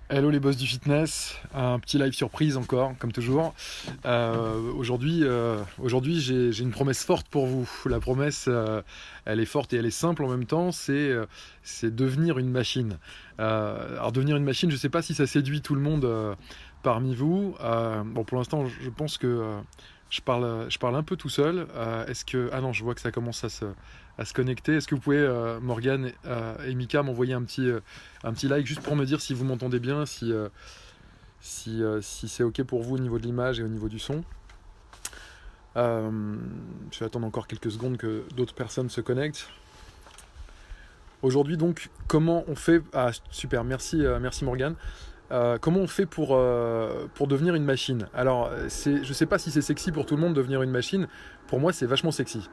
Hello les boss du fitness, un petit live surprise encore, comme toujours. Aujourd'hui, j'ai une promesse forte pour vous. La promesse, elle est forte et elle est simple en même temps, c'est devenir une machine. Alors devenir une machine, je ne sais pas si ça séduit tout le monde parmi vous. Bon, pour l'instant, je pense que je parle un peu tout seul. Ah non, je vois que ça commence à se connecter. Est-ce que vous pouvez, Morgane et Mika, m'envoyer un petit like juste pour me dire si vous m'entendez bien, si c'est OK pour vous au niveau de l'image et au niveau du son. Je vais attendre encore quelques secondes que d'autres personnes se connectent. Aujourd'hui donc, comment on fait... Ah super, merci Morgane. Comment on fait pour devenir une machine? Alors, je ne sais pas si c'est sexy pour tout le monde devenir une machine. Pour moi, c'est vachement sexy.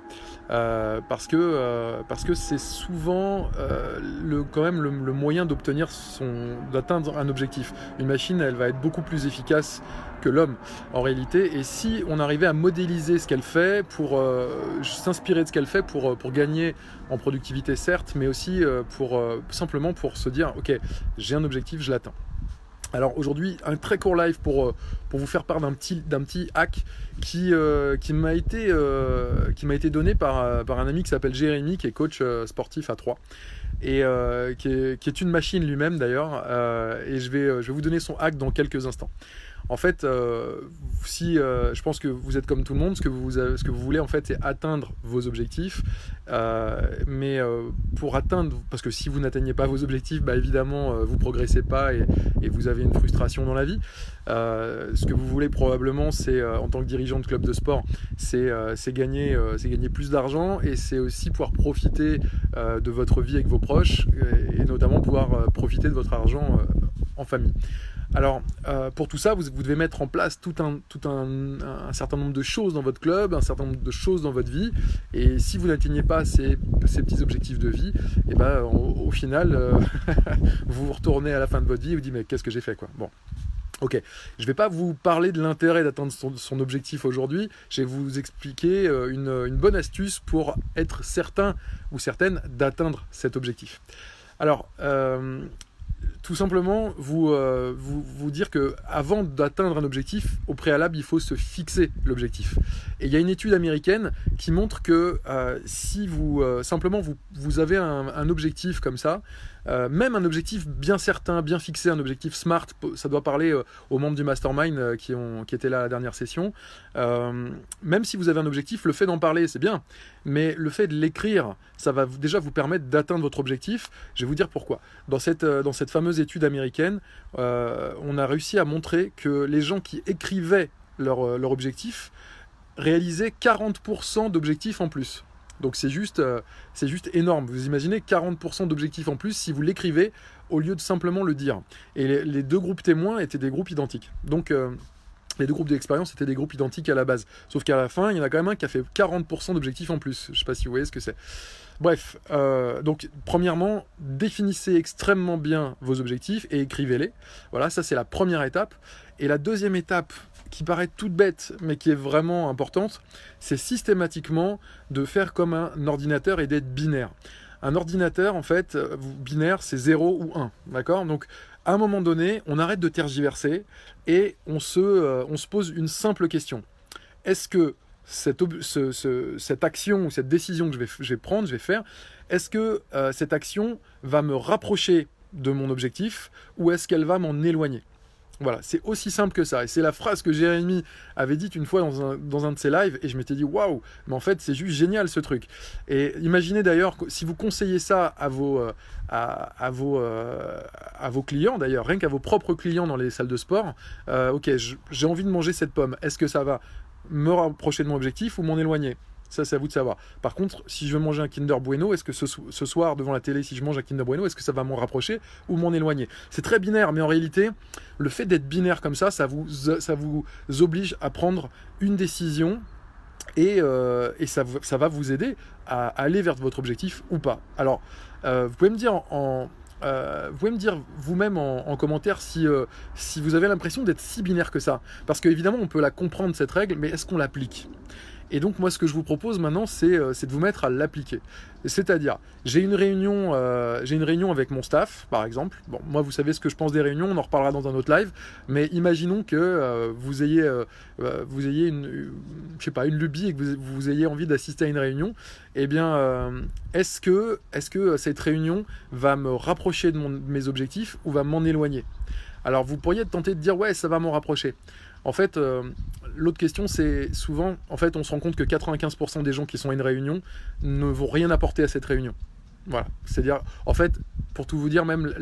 Parce que c'est souvent quand même le moyen d'atteindre un objectif. Une machine, elle va être beaucoup plus efficace que l'homme en réalité. Et si on arrivait à modéliser ce qu'elle fait, pour s'inspirer de ce qu'elle fait pour gagner en productivité, certes, mais aussi simplement pour se dire, ok, j'ai un objectif, je l'atteins. Alors aujourd'hui, un très court live pour vous faire part d'un petit hack qui m'a été donné par un ami qui s'appelle Jérémy, qui est coach sportif à 3 et qui est une machine lui-même d'ailleurs. Et je vais vous donner son hack dans quelques instants. En fait, si je pense que vous êtes comme tout le monde, ce que vous voulez en fait, c'est atteindre vos objectifs. Mais pour atteindre, parce que si vous n'atteignez pas vos objectifs, bah évidemment, vous progressez pas et vous avez une frustration dans la vie. Ce que vous voulez probablement, c'est en tant que dirigeant de club de sport, c'est gagner plus d'argent, et c'est aussi pouvoir profiter de votre vie avec vos proches, et notamment pouvoir profiter de votre argent en famille. Alors, pour tout ça, vous devez mettre en place tout un certain nombre de choses dans votre club, un certain nombre de choses dans votre vie. Et si vous n'atteignez pas ces petits objectifs de vie, et ben, au final, vous vous retournez à la fin de votre vie et vous dites, mais qu'est-ce que j'ai fait, quoi. Bon. Ok, je ne vais pas vous parler de l'intérêt d'atteindre son objectif aujourd'hui. Je vais vous expliquer une bonne astuce pour être certain ou certaine d'atteindre cet objectif. Alors, tout simplement vous dire que avant d'atteindre un objectif, au préalable, il faut se fixer l'objectif. Et il y a une étude américaine qui montre que si simplement vous avez un objectif comme ça, même un objectif bien certain, bien fixé, un objectif SMART, ça doit parler aux membres du mastermind qui étaient là à la dernière session. Même si vous avez un objectif, le fait d'en parler, c'est bien, mais le fait de l'écrire, ça va déjà vous permettre d'atteindre votre objectif. Je vais vous dire pourquoi. Dans cette fameuse étude américaine, on a réussi à montrer que les gens qui écrivaient leur objectif réalisaient 40% d'objectifs en plus. Donc c'est juste énorme. Vous imaginez 40% d'objectifs en plus si vous l'écrivez au lieu de simplement le dire. Et les deux groupes témoins étaient des groupes identiques. Donc les deux groupes d'expérience étaient des groupes identiques à la base. Sauf qu'à la fin, il y en a quand même un qui a fait 40% d'objectifs en plus. Je ne sais pas si vous voyez ce que c'est. Bref, donc premièrement, définissez extrêmement bien vos objectifs et écrivez-les. Voilà, ça c'est la première étape. Et la deuxième étape, qui paraît toute bête, mais qui est vraiment importante, c'est systématiquement de faire comme un ordinateur et d'être binaire. Un ordinateur, en fait, binaire, c'est 0 ou 1, d'accord? Donc, à un moment donné, on arrête de tergiverser et on se pose une simple question. Est-ce que cette action ou cette décision que je vais faire, est-ce que cette action va me rapprocher de mon objectif ou est-ce qu'elle va m'en éloigner? Voilà, c'est aussi simple que ça. Et c'est la phrase que Jérémy avait dite une fois dans un de ses lives, et je m'étais dit waouh, mais en fait c'est juste génial ce truc. Et imaginez d'ailleurs si vous conseillez ça à vos clients, d'ailleurs, rien qu'à vos propres clients dans les salles de sport. Ok, j'ai envie de manger cette pomme. Est-ce que ça va me rapprocher de mon objectif ou m'en éloigner? Ça, c'est à vous de savoir. Par contre, si je veux manger un Kinder Bueno, est-ce que ce soir, devant la télé, si je mange un Kinder Bueno, est-ce que ça va m'en rapprocher ou m'en éloigner? C'est très binaire, mais en réalité, le fait d'être binaire comme ça vous oblige à prendre une décision et ça va vous aider à aller vers votre objectif ou pas. Alors, vous pouvez me dire vous-même en commentaire si vous avez l'impression d'être si binaire que ça. Parce qu'évidemment, on peut la comprendre, cette règle, mais est-ce qu'on l'applique? Et donc moi ce que je vous propose maintenant c'est de vous mettre à l'appliquer. C'est-à-dire, j'ai une réunion avec mon staff, par exemple. Bon, moi vous savez ce que je pense des réunions, on en reparlera dans un autre live, mais imaginons que vous ayez je sais pas, une lubie et que vous ayez envie d'assister à une réunion. Eh bien, est-ce que cette réunion va me rapprocher de mes objectifs ou va m'en éloigner? Alors vous pourriez être tenté de dire ouais, ça va m'en rapprocher. En fait, l'autre question, c'est souvent, en fait, on se rend compte que 95% des gens qui sont à une réunion ne vont rien apporter à cette réunion. Voilà. C'est-à-dire, en fait, pour tout vous dire, même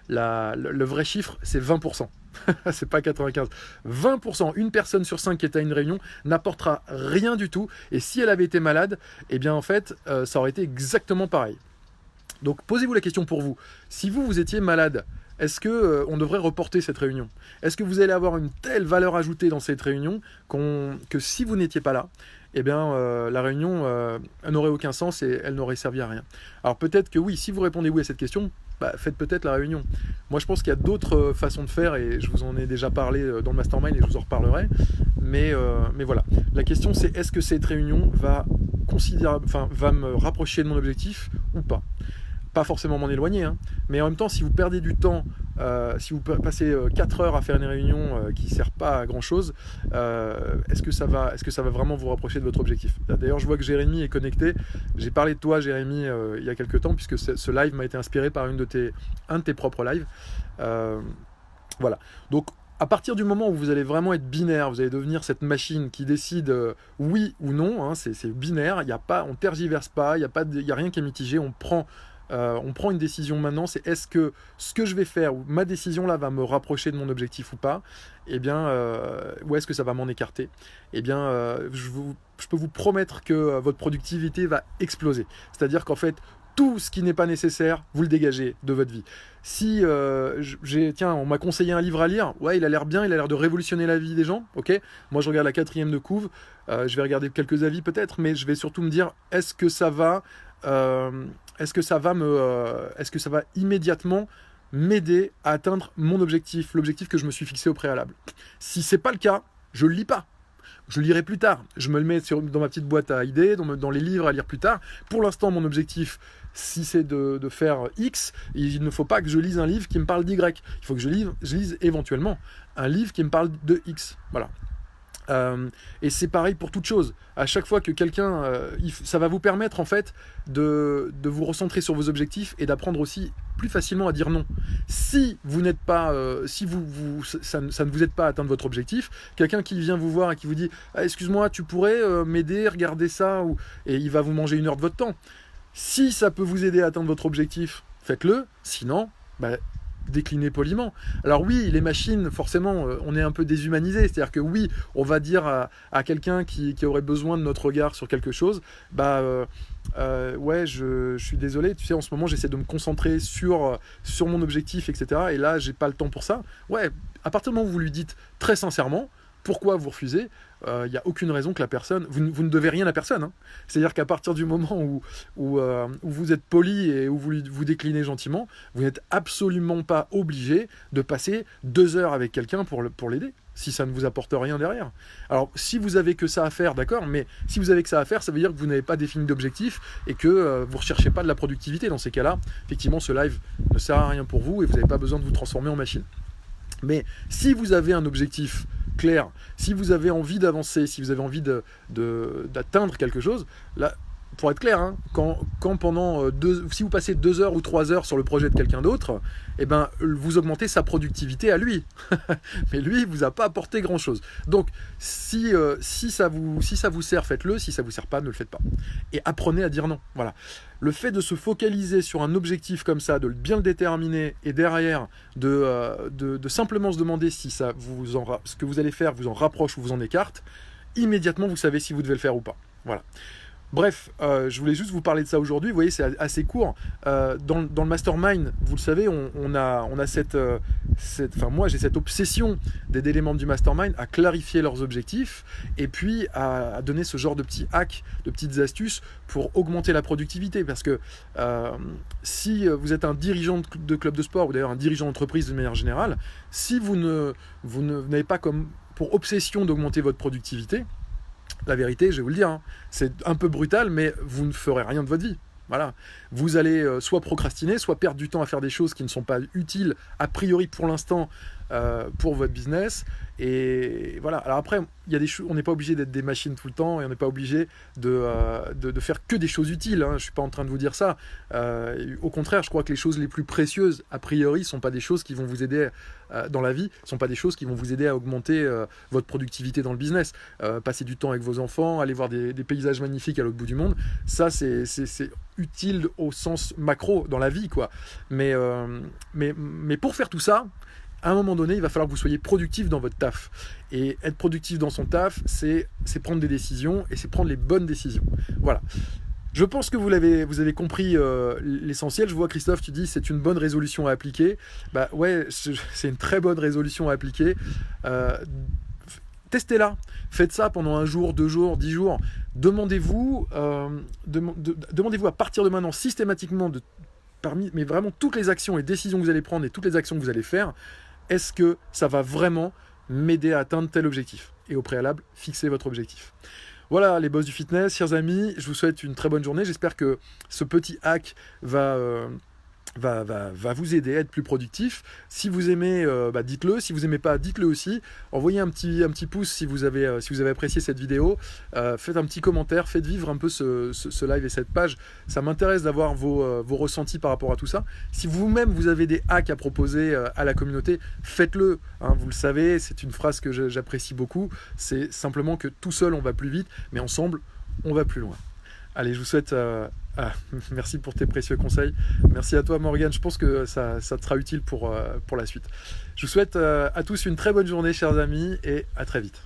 le vrai chiffre, c'est 20%. C'est pas 95. 20%, une personne sur 5 qui est à une réunion n'apportera rien du tout. Et si elle avait été malade, eh bien, en fait, ça aurait été exactement pareil. Donc, posez-vous la question pour vous. Si vous étiez malade, est-ce qu'on devrait reporter cette réunion? Est-ce que vous allez avoir une telle valeur ajoutée dans cette réunion que si vous n'étiez pas là, eh bien, la réunion elle n'aurait aucun sens et elle n'aurait servi à rien? Alors peut-être que oui, si vous répondez oui à cette question, faites peut-être la réunion. Moi je pense qu'il y a d'autres façons de faire et je vous en ai déjà parlé dans le mastermind et je vous en reparlerai. Mais voilà, la question c'est est-ce que cette réunion va me rapprocher de mon objectif ou pas? Pas forcément m'en éloigner, hein. Mais en même temps, si vous perdez du temps, si vous passez 4 heures à faire une réunion qui ne sert pas à grand chose, est-ce que ça va vraiment vous rapprocher de votre objectif? D'ailleurs, je vois que Jérémy est connecté. J'ai parlé de toi, Jérémy, il y a quelques temps, puisque ce live m'a été inspiré par un de tes propres lives. Voilà. Donc, à partir du moment où vous allez vraiment être binaire, vous allez devenir cette machine qui décide oui ou non, hein, c'est binaire, on ne tergiverse pas, il n'y a rien qui est mitigé, on prend une décision maintenant, c'est est-ce que ce que je vais faire ou ma décision là va me rapprocher de mon objectif ou pas, et bien, ou est-ce que ça va m'en écarter? Eh bien, je peux vous promettre que votre productivité va exploser. C'est-à-dire qu'en fait, tout ce qui n'est pas nécessaire, vous le dégagez de votre vie. Si tiens, on m'a conseillé un livre à lire, ouais, il a l'air bien, il a l'air de révolutionner la vie des gens, ok. Moi, je regarde la 4e de couve, je vais regarder quelques avis peut-être, mais je vais surtout me dire, est-ce que ça va immédiatement m'aider à atteindre mon objectif, l'objectif que je me suis fixé au préalable? Si c'est pas le cas, je le lis pas. Je lirai plus tard. Je me le mets dans ma petite boîte à idées, dans les livres à lire plus tard. Pour l'instant, mon objectif, si c'est de faire X, il ne faut pas que je lise un livre qui me parle d'Y. Il faut que je lise éventuellement un livre qui me parle de X. Voilà. Et c'est pareil pour toute chose. À chaque fois que quelqu'un, ça va vous permettre en fait de vous recentrer sur vos objectifs et d'apprendre aussi plus facilement à dire non. Si vous n'êtes pas, ça ne vous aide pas à atteindre votre objectif, quelqu'un qui vient vous voir et qui vous dit excuse-moi, tu pourrais m'aider, regarder ça, et il va vous manger 1 heure de votre temps. Si ça peut vous aider à atteindre votre objectif, faites-le. Sinon, décliner poliment. Alors oui, les machines, forcément, on est un peu déshumanisé. C'est-à-dire que oui, on va dire à quelqu'un qui aurait besoin de notre regard sur quelque chose, ouais, je suis désolé, tu sais, en ce moment, j'essaie de me concentrer sur mon objectif, etc. Et là, j'ai pas le temps pour ça. Ouais, à partir du moment où vous lui dites très sincèrement pourquoi vous refusez, il n'y a aucune raison que la personne... Vous ne devez rien à personne. Hein. C'est-à-dire qu'à partir du moment où vous êtes poli et où vous déclinez gentiment, vous n'êtes absolument pas obligé de passer 2 heures avec quelqu'un pour l'aider, si ça ne vous apporte rien derrière. Alors, si vous avez que ça à faire, d'accord, mais si vous avez que ça à faire, ça veut dire que vous n'avez pas défini d'objectif et que vous ne recherchez pas de la productivité. Dans ces cas-là, effectivement, ce live ne sert à rien pour vous et vous n'avez pas besoin de vous transformer en machine. Mais si vous avez un objectif clair, si vous avez envie d'avancer, si vous avez envie d'atteindre quelque chose, là, pour être clair, hein, si vous passez 2 heures ou 3 heures sur le projet de quelqu'un d'autre, eh ben, vous augmentez sa productivité à lui. Mais lui, il ne vous a pas apporté grand-chose. Donc, si ça vous sert, faites-le. Si ça ne vous sert pas, ne le faites pas. Et apprenez à dire non. Voilà. Le fait de se focaliser sur un objectif comme ça, de bien le déterminer, et derrière, de simplement se demander si ce que vous allez faire vous en rapproche ou vous en écarte, immédiatement, vous savez si vous devez le faire ou pas. Voilà. Bref, je voulais juste vous parler de ça aujourd'hui. Vous voyez, c'est assez court. Dans le mastermind, vous le savez, on a moi, j'ai cette obsession des membres du mastermind à clarifier leurs objectifs et puis à donner ce genre de petits hacks, de petites astuces pour augmenter la productivité. Parce que si vous êtes un dirigeant de club de sport ou d'ailleurs un dirigeant d'entreprise de manière générale, si vous n'avez pas comme pour obsession d'augmenter votre productivité, la vérité, je vais vous le dire, hein, c'est un peu brutal, mais vous ne ferez rien de votre vie. Voilà. Vous allez soit procrastiner, soit perdre du temps à faire des choses qui ne sont pas utiles, a priori pour l'instant, pour votre business. Et voilà. Alors après, il y a des on n'est pas obligé d'être des machines tout le temps et on n'est pas obligé de faire que des choses utiles. Hein. Je ne suis pas en train de vous dire ça. Au contraire, je crois que les choses les plus précieuses, a priori, ne sont pas des choses qui vont vous aider dans la vie, ne sont pas des choses qui vont vous aider à augmenter votre productivité dans le business. Passer du temps avec vos enfants, aller voir des paysages magnifiques à l'autre bout du monde, ça c'est utile au sens macro dans la vie, quoi. Mais pour faire tout ça, à un moment donné, il va falloir que vous soyez productif dans votre taf. Et être productif dans son taf, c'est prendre des décisions et c'est prendre les bonnes décisions. Voilà. Je pense que vous avez compris l'essentiel. Je vois, Christophe, tu dis c'est une bonne résolution à appliquer. Bah ouais, c'est une très bonne résolution à appliquer. Testez-la. Faites ça pendant 1 jour, 2 jours, 10 jours. Demandez-vous à partir de maintenant systématiquement mais vraiment toutes les actions et décisions que vous allez prendre et toutes les actions que vous allez faire, est-ce que ça va vraiment m'aider à atteindre tel objectif? Et au préalable, fixez votre objectif. Voilà les boss du fitness, chers amis, je vous souhaite une très bonne journée. J'espère que ce petit hack va vous aider à être plus productif. Si vous aimez, dites-le. Si vous n'aimez pas, dites-le aussi. Envoyez un petit pouce si vous avez apprécié cette vidéo. Faites un petit commentaire, faites vivre un peu ce live et cette page. Ça m'intéresse d'avoir vos ressentis par rapport à tout ça. Si vous-même vous avez des hacks à proposer à la communauté, faites-le. Hein, vous le savez, c'est une phrase que j'apprécie beaucoup. C'est simplement que tout seul on va plus vite, mais ensemble on va plus loin. Allez, je vous souhaite... merci pour tes précieux conseils. Merci à toi, Morgane. Je pense que ça te sera utile pour la suite. Je vous souhaite à tous une très bonne journée, chers amis, et à très vite.